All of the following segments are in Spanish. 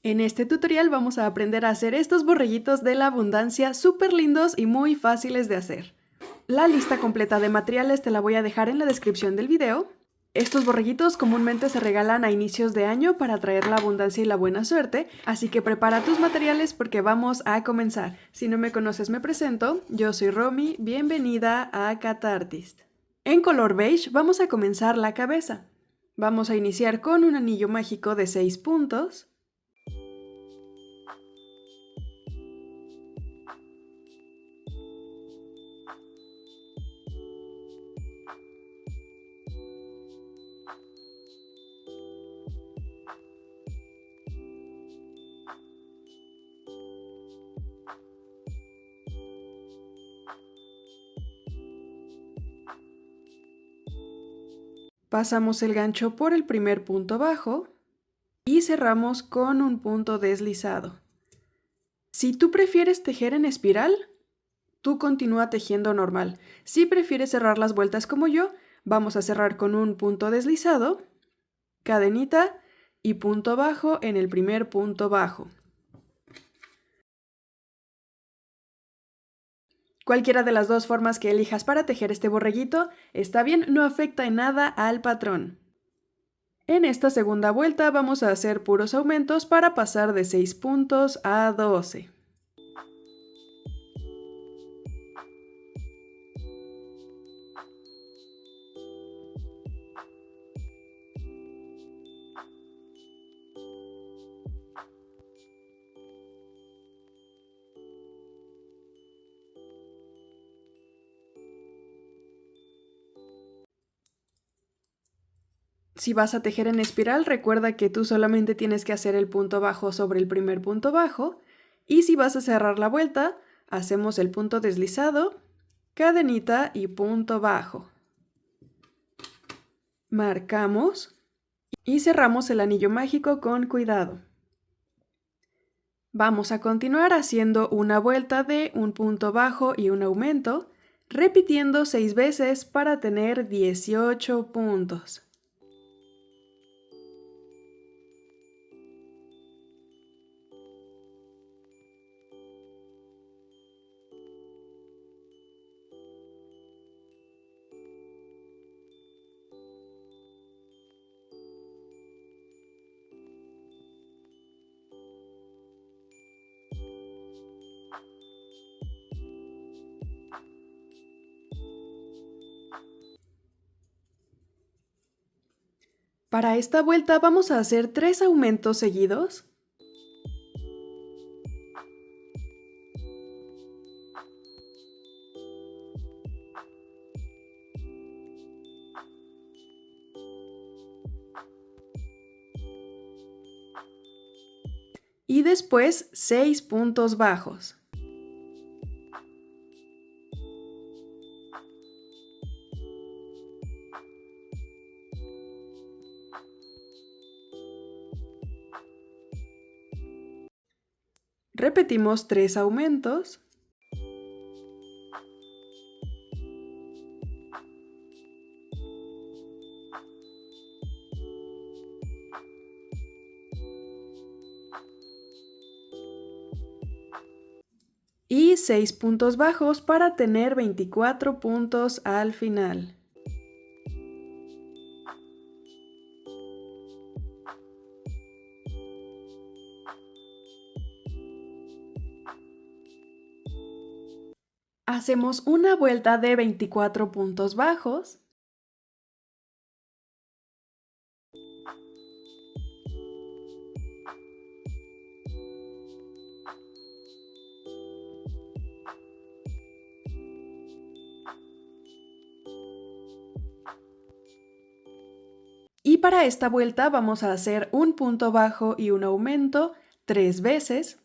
En este tutorial vamos a aprender a hacer estos borreguitos de la abundancia súper lindos y muy fáciles de hacer. La lista completa de materiales te la voy a dejar en la descripción del video. Estos borreguitos comúnmente se regalan a inicios de año para traer la abundancia y la buena suerte, así que prepara tus materiales porque vamos a comenzar. Si no me conoces me presento, yo soy Romy, bienvenida a Catartist. En color beige vamos a comenzar la cabeza. Vamos a iniciar con un anillo mágico de 6 puntos. Pasamos el gancho por el primer punto bajo y cerramos con un punto deslizado. Si tú prefieres tejer en espiral, tú continúa tejiendo normal. Si prefieres cerrar las vueltas como yo, vamos a cerrar con un punto deslizado, cadenita y punto bajo en el primer punto bajo. Cualquiera de las dos formas que elijas para tejer este borreguito está bien, no afecta en nada al patrón. En esta segunda vuelta vamos a hacer puros aumentos para pasar de 6 puntos a 12. Si vas a tejer en espiral, recuerda que tú solamente tienes que hacer el punto bajo sobre el primer punto bajo. Y si vas a cerrar la vuelta, hacemos el punto deslizado, cadenita y punto bajo. Marcamos y cerramos el anillo mágico con cuidado. Vamos a continuar haciendo una vuelta de un punto bajo y un aumento, repitiendo 6 veces para tener 18 puntos. Para esta vuelta vamos a hacer 3 aumentos seguidos. Y después 6 puntos bajos. Repetimos 3 aumentos. Y 6 puntos bajos para tener 24 puntos al final. Hacemos una vuelta de 24 puntos bajos. Y para esta vuelta vamos a hacer un punto bajo y un aumento 3 veces.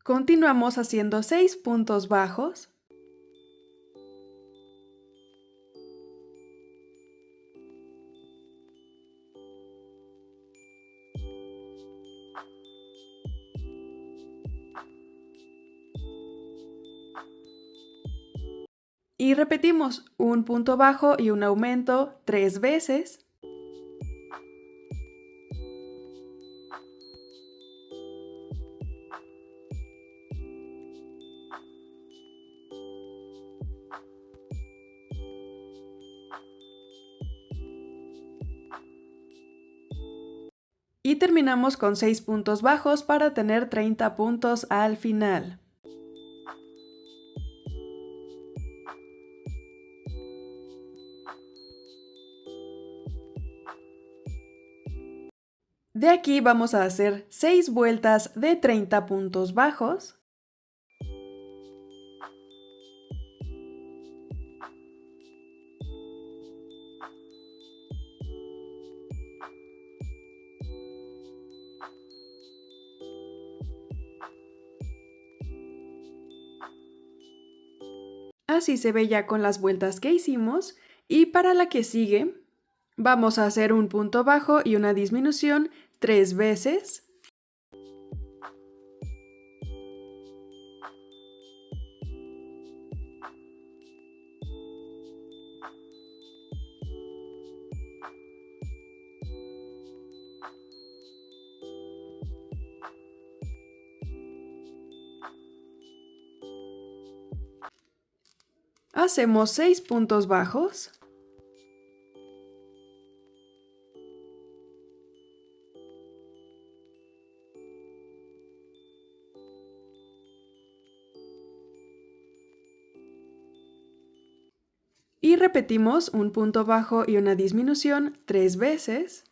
Continuamos haciendo 6 puntos bajos. Y repetimos un punto bajo y un aumento 3 veces. Y terminamos con 6 puntos bajos para tener 30 puntos al final. De aquí vamos a hacer 6 vueltas de 30 puntos bajos. Así se ve ya con las vueltas que hicimos. Y para la que sigue, vamos a hacer un punto bajo y una disminución 3 veces. Hacemos 6 puntos bajos. Y repetimos un punto bajo y una disminución 3 veces.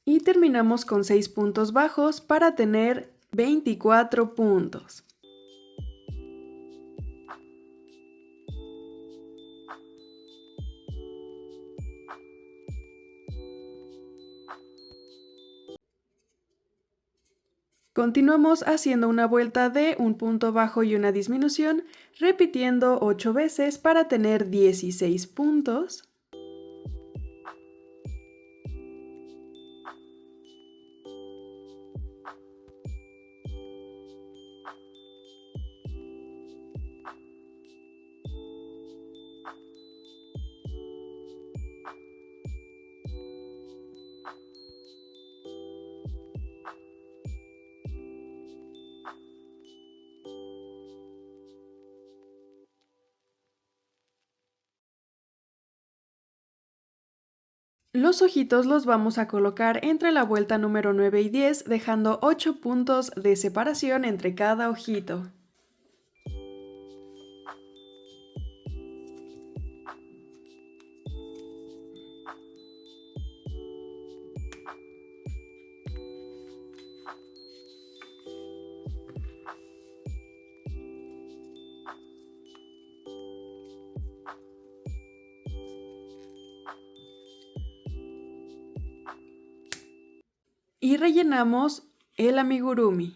Y terminamos con 6 puntos bajos para tener 24 puntos. Continuamos haciendo una vuelta de un punto bajo y una disminución, repitiendo 8 veces para tener 16 puntos. Los ojitos los vamos a colocar entre la vuelta número 9 y 10, dejando 8 puntos de separación entre cada ojito. Y rellenamos el amigurumi.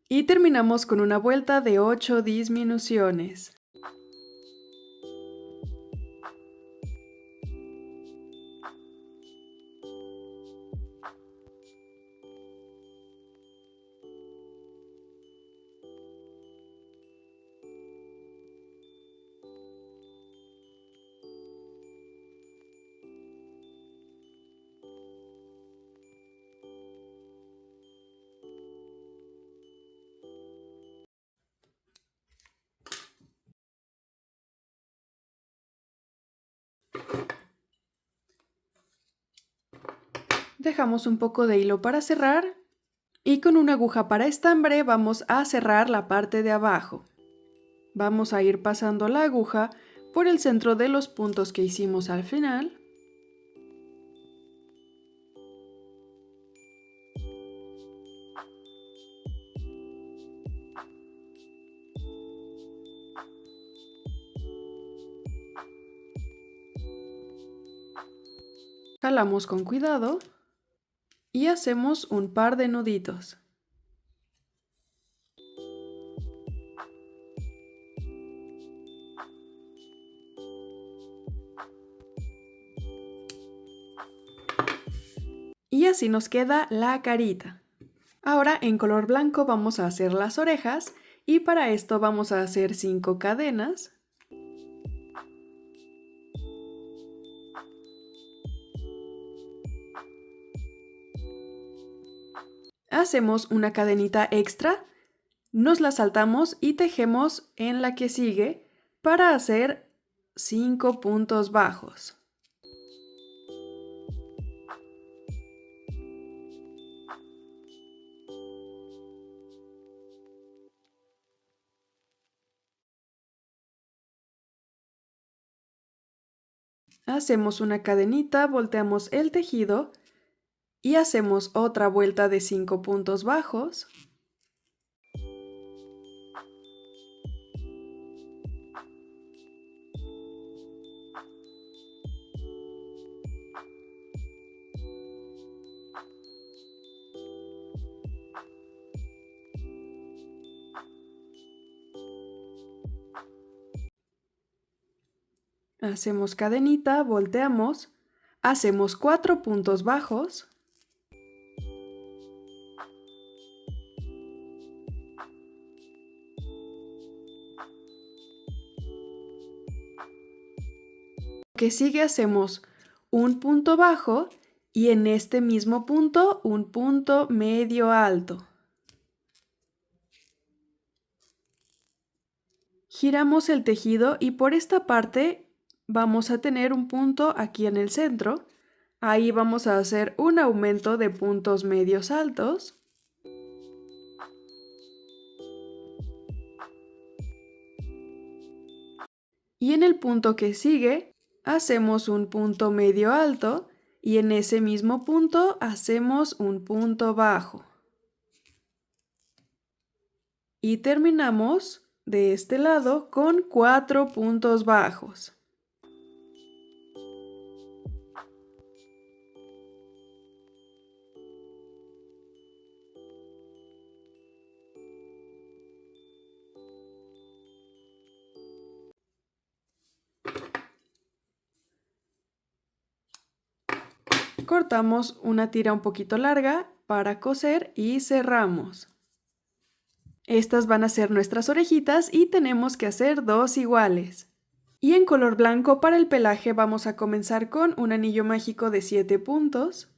Y terminamos con una vuelta de 8 disminuciones. Dejamos un poco de hilo para cerrar y con una aguja para estambre vamos a cerrar la parte de abajo. Vamos a ir pasando la aguja por el centro de los puntos que hicimos al final. Jalamos con cuidado y hacemos un par de nuditos. Y así nos queda la carita. Ahora en color blanco vamos a hacer las orejas y para esto vamos a hacer 5 cadenas. Hacemos una cadenita extra, nos la saltamos y tejemos en la que sigue para hacer 5 puntos bajos. Hacemos una cadenita, volteamos el tejido y hacemos otra vuelta de 5 puntos bajos. Hacemos cadenita, volteamos, hacemos 4 puntos bajos. Que sigue hacemos un punto bajo y en este mismo punto un punto medio alto. Giramos el tejido y por esta parte vamos a tener un punto aquí en el centro. Ahí vamos a hacer un aumento de puntos medios altos. Y en el punto que sigue hacemos un punto medio alto y en ese mismo punto hacemos un punto bajo. Y terminamos de este lado con 4 puntos bajos. Cortamos una tira un poquito larga para coser y cerramos. Estas van a ser nuestras orejitas y tenemos que hacer 2 iguales. Y en color blanco para el pelaje vamos a comenzar con un anillo mágico de 7 puntos.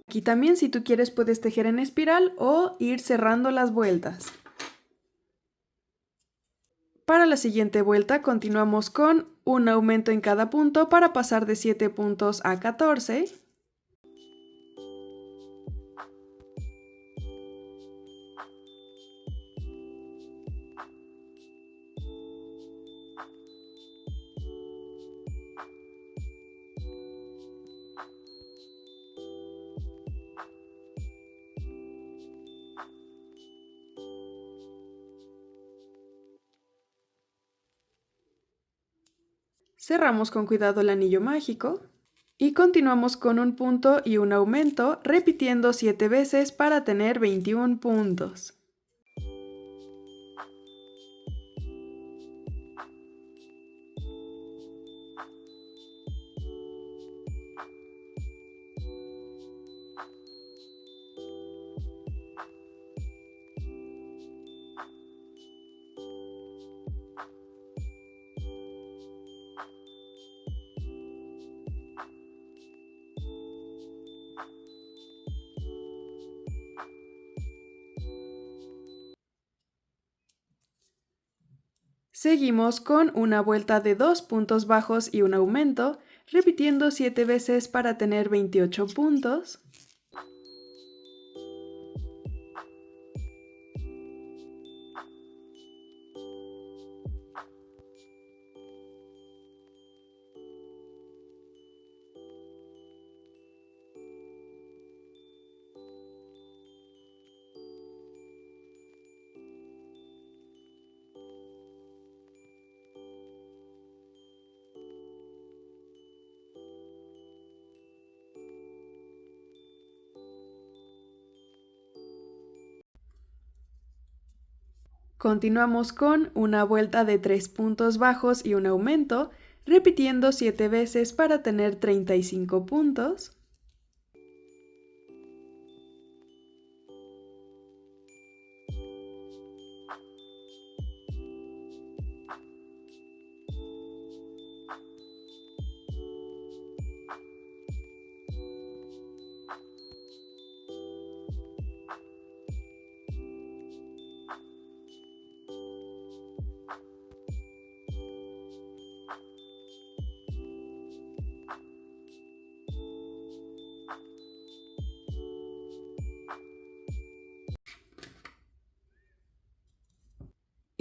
Aquí también, si tú quieres, puedes tejer en espiral o ir cerrando las vueltas. Para la siguiente vuelta continuamos con un aumento en cada punto para pasar de 7 puntos a 14. Cerramos con cuidado el anillo mágico y continuamos con un punto y un aumento, repitiendo 7 veces para tener 21 puntos. Seguimos con una vuelta de 2 puntos bajos y un aumento, repitiendo 7 veces para tener 28 puntos. Continuamos con una vuelta de 3 puntos bajos y un aumento, repitiendo 7 veces para tener 35 puntos.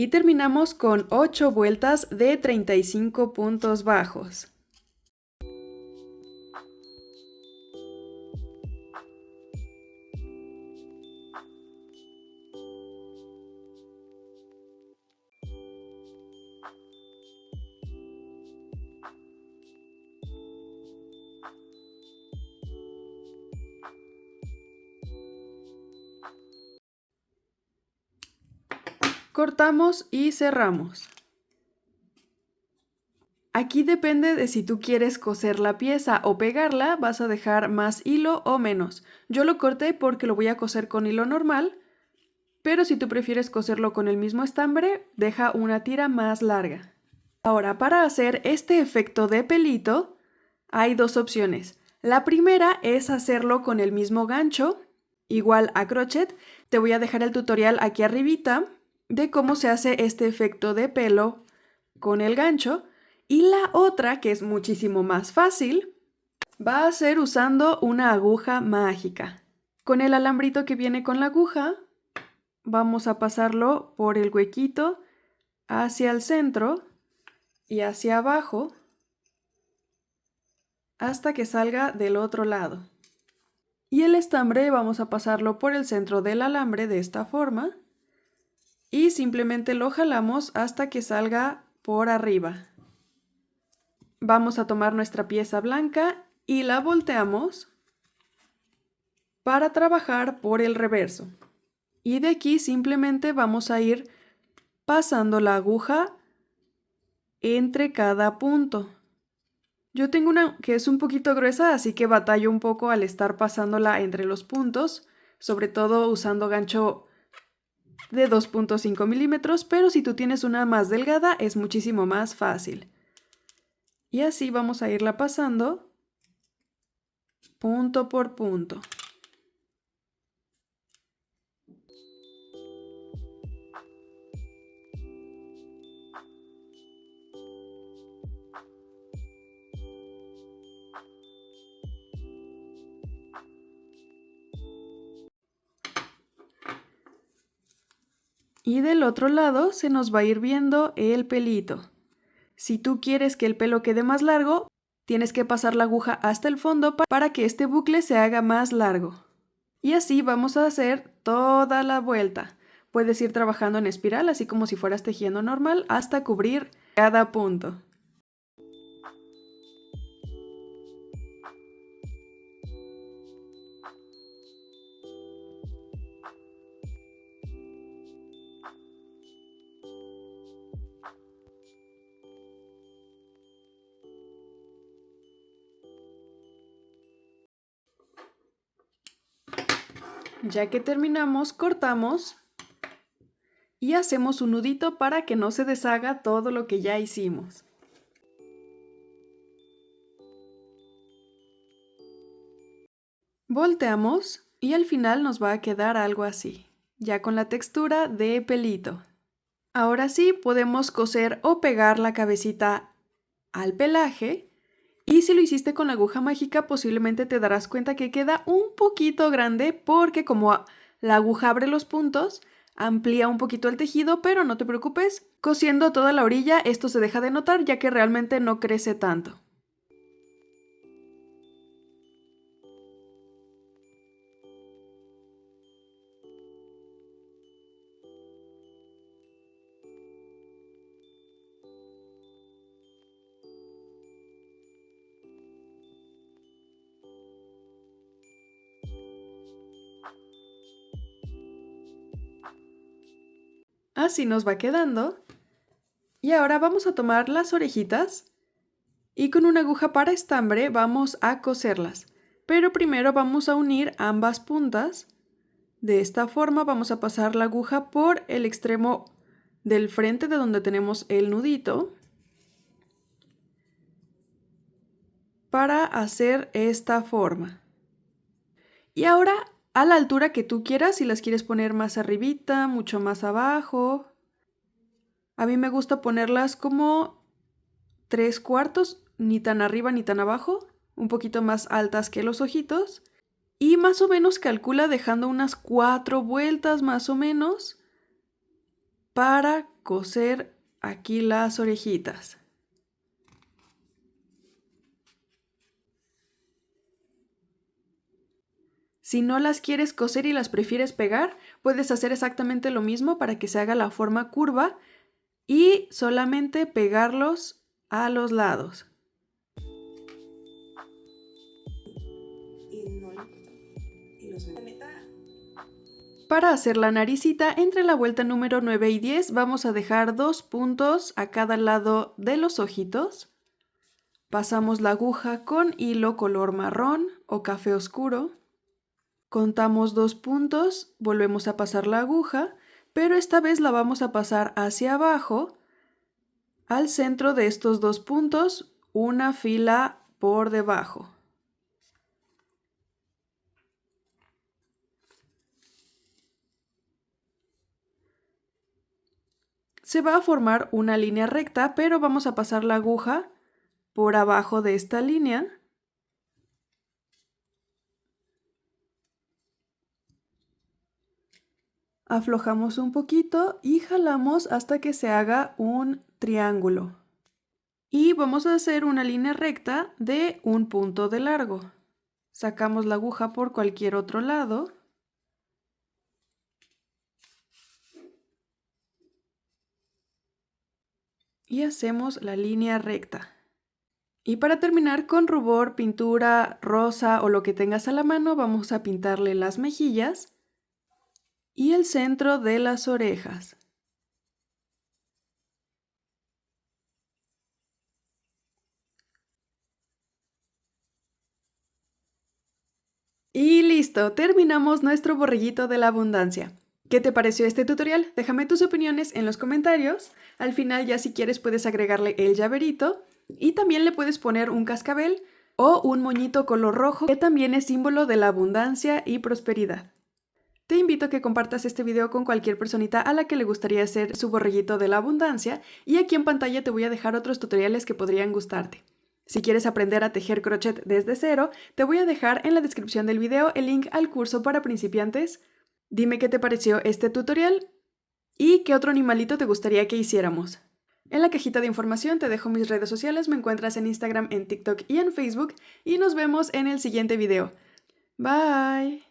Y terminamos con 8 vueltas de 35 puntos bajos. Cortamos y cerramos. Aquí depende de si tú quieres coser la pieza o pegarla, vas a dejar más hilo o menos. Yo lo corté porque lo voy a coser con hilo normal, pero si tú prefieres coserlo con el mismo estambre, deja una tira más larga. Ahora, para hacer este efecto de pelito, hay dos opciones. La primera es hacerlo con el mismo gancho, igual a crochet. Te voy a dejar el tutorial aquí arribita de cómo se hace este efecto de pelo con el gancho. Y la otra, que es muchísimo más fácil, va a ser usando una aguja mágica. Con el alambrito que viene con la aguja, vamos a pasarlo por el huequito hacia el centro y hacia abajo hasta que salga del otro lado. Y el estambre vamos a pasarlo por el centro del alambre de esta forma y simplemente lo jalamos hasta que salga por arriba. Vamos a tomar nuestra pieza blanca y la volteamos para trabajar por el reverso. Y de aquí simplemente vamos a ir pasando la aguja entre cada punto. Yo tengo una que es un poquito gruesa, así que batallo un poco al estar pasándola entre los puntos, sobre todo usando gancho de 2.5 milímetros, pero si tú tienes una más delgada es muchísimo más fácil. Y así vamos a irla pasando punto por punto. Y del otro lado se nos va a ir viendo el pelito. Si tú quieres que el pelo quede más largo, tienes que pasar la aguja hasta el fondo para que este bucle se haga más largo. Y así vamos a hacer toda la vuelta. Puedes ir trabajando en espiral, así como si fueras tejiendo normal, hasta cubrir cada punto. Ya que terminamos, cortamos y hacemos un nudito para que no se deshaga todo lo que ya hicimos. Volteamos y al final nos va a quedar algo así, ya con la textura de pelito. Ahora sí, podemos coser o pegar la cabecita al pelaje. Y si lo hiciste con la aguja mágica, posiblemente te darás cuenta que queda un poquito grande porque como la aguja abre los puntos, amplía un poquito el tejido, pero no te preocupes, cosiendo toda la orilla esto se deja de notar ya que realmente no crece tanto. Así nos va quedando. Y ahora vamos a tomar las orejitas y con una aguja para estambre vamos a coserlas. Pero primero vamos a unir ambas puntas. De esta forma vamos a pasar la aguja por el extremo del frente de donde tenemos el nudito para hacer esta forma. Y ahora a la altura que tú quieras, si las quieres poner más arribita, mucho más abajo. A mí me gusta ponerlas como 3/4, ni tan arriba ni tan abajo, un poquito más altas que los ojitos. Y más o menos calcula dejando unas 4 vueltas más o menos para coser aquí las orejitas. Si no las quieres coser y las prefieres pegar, puedes hacer exactamente lo mismo para que se haga la forma curva y solamente pegarlos a los lados. Para hacer la naricita, entre la vuelta número 9 y 10 vamos a dejar 2 puntos a cada lado de los ojitos. Pasamos la aguja con hilo color marrón o café oscuro. Contamos 2 puntos, volvemos a pasar la aguja, pero esta vez la vamos a pasar hacia abajo. Al centro de estos 2 puntos, una fila por debajo. Se va a formar una línea recta, pero vamos a pasar la aguja por abajo de esta línea. Aflojamos un poquito y jalamos hasta que se haga un triángulo. Y vamos a hacer una línea recta de 1 punto de largo. Sacamos la aguja por cualquier otro lado. Y hacemos la línea recta. Y para terminar con rubor, pintura, rosa o lo que tengas a la mano, vamos a pintarle las mejillas y el centro de las orejas. Y listo, terminamos nuestro borreguito de la abundancia. ¿Qué te pareció este tutorial? Déjame tus opiniones en los comentarios. Al final ya si quieres puedes agregarle el llaverito y también le puedes poner un cascabel o un moñito color rojo que también es símbolo de la abundancia y prosperidad. Te invito a que compartas este video con cualquier personita a la que le gustaría hacer su borreguito de la abundancia y aquí en pantalla te voy a dejar otros tutoriales que podrían gustarte. Si quieres aprender a tejer crochet desde cero, te voy a dejar en la descripción del video el link al curso para principiantes. Dime qué te pareció este tutorial y qué otro animalito te gustaría que hiciéramos. En la cajita de información te dejo mis redes sociales, me encuentras en Instagram, en TikTok y en Facebook y nos vemos en el siguiente video. Bye.